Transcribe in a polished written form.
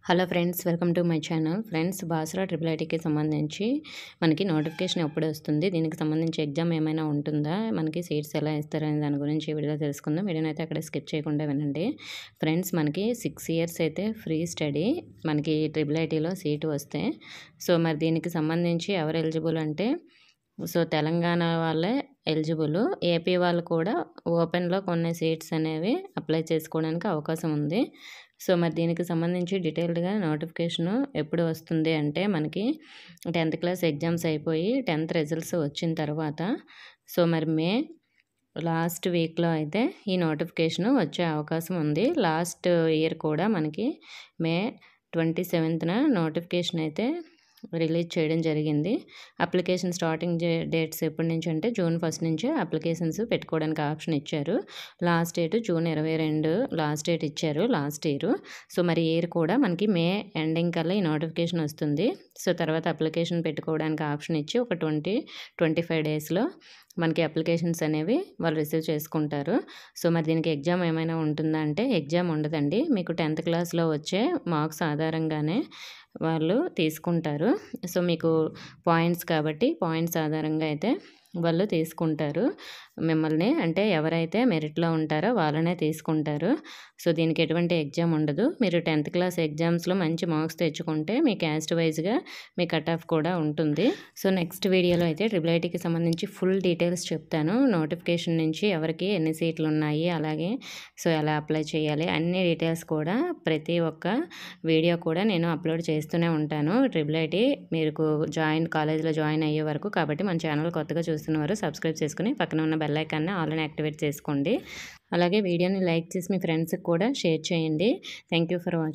Hello friends, welcome to my channel. Friends, Basara triple ఐటీకి సంబంధించి మనకి నోటిఫికేషన్ ఎప్పుడు వస్తుంది, దీనికి సంబంధించి ఎగ్జామ్ ఏమైనా ఉంటుందా, మనకి సీట్స్ ఎలా ఇస్తారనే దాని గురించి వీడియోలో తెలుసుకుందాం. వీడియోని అయితే అక్కడ స్కిప్ చేయకుండా వినండి. ఫ్రెండ్స్, మనకి 6 ఇయర్స్ అయితే ఫ్రీ స్టడీ మనకి ట్రిపుల్ ఐటీలో సీటు వస్తే, సో మరి దీనికి సంబంధించి ఎవరు ఎలిజిబుల్ అంటే, సో తెలంగాణ వాళ్ళే ఎలిజిబుల్. ఏపీ వాళ్ళు కూడా ఓపెన్లో కొన్ని సీట్స్ అనేవి అప్లై చేసుకోవడానికి అవకాశం ఉంది. సో మరి దీనికి సంబంధించి డీటెయిల్డ్గా నోటిఫికేషను ఎప్పుడు వస్తుంది అంటే, మనకి 10th క్లాస్ ఎగ్జామ్స్ అయిపోయి 10th రిజల్ట్స్ వచ్చిన తర్వాత, సో మరి మే లాస్ట్ వీక్లో అయితే ఈ నోటిఫికేషను వచ్చే అవకాశం ఉంది. లాస్ట్ ఇయర్ కూడా మనకి మే 27న నోటిఫికేషన్ అయితే రిలీజ్ చేయడం జరిగింది. అప్లికేషన్ స్టార్టింగ్ డేట్స్ ఎప్పటి నుంచి అంటే జూన్ 1 నుంచే అప్లికేషన్స్ పెట్టుకోవడానికి ఆప్షన్ ఇచ్చారు. Last date June 22 last date ఇచ్చారు లాస్ట్ ఇయర్. సో మరి ఇయర్ కూడా మనకి మే ఎండింగ్ కల్లా ఈ నోటిఫికేషన్ వస్తుంది. సో తర్వాత అప్లికేషన్ పెట్టుకోవడానికి ఆప్షన్ ఇచ్చి ఒక 20-25 డేస్లో మనకి అప్లికేషన్స్ అనేవి వాళ్ళు రిసీవ్ చేసుకుంటారు. సో మరి దీనికి ఎగ్జామ్ ఏమైనా ఉంటుందా అంటే, ఎగ్జామ్ ఉండదండి. మీకు 10th క్లాస్లో వచ్చే మార్క్స్ ఆధారంగానే వాళ్ళు తీసుకుంటారు. సో మీకు పాయింట్స్ కాబట్టి పాయింట్స్ ఆధారంగా అయితే వాళ్ళు తీసుకుంటారు మిమ్మల్ని. అంటే ఎవరైతే మెరిట్లో ఉంటారో వాళ్ళనే తీసుకుంటారు. సో దీనికి ఎటువంటి ఎగ్జామ్ ఉండదు. మీరు 10th క్లాస్ ఎగ్జామ్స్లో మంచి మార్క్స్ తెచ్చుకుంటే మీ క్యాస్ట్ వైజ్గా మీ కట్ ఆఫ్ కూడా ఉంటుంది. సో నెక్స్ట్ వీడియోలో అయితే ట్రిపుల్ ఐటీకి సంబంధించి ఫుల్ డీటెయిల్స్ చెప్తాను. నోటిఫికేషన్ నుంచి ఎవరికి ఎన్ని సీట్లు ఉన్నాయి, అలాగే సో ఎలా అప్లై చేయాలి, అన్ని డీటెయిల్స్ కూడా ప్రతి ఒక్క వీడియో కూడా నేను అప్లోడ్ చేస్తూనే ఉంటాను. ట్రిపుల్ ఐటీ మీరు కాలేజ్లో జాయిన్ అయ్యే వరకు. కాబట్టి మన ఛానల్ కొత్తగా చూస్తున్నవారు సబ్స్క్రైబ్ చేసుకుని పక్కన ఉన్న బెల్ ఐకాన్ని ఆల్ అని యాక్టివేట్ చేసుకోండి. అలాగే వీడియోని లైక్ చేసి మీ ఫ్రెండ్స్కి కూడా షేర్ చేయండి. Thank you for watching.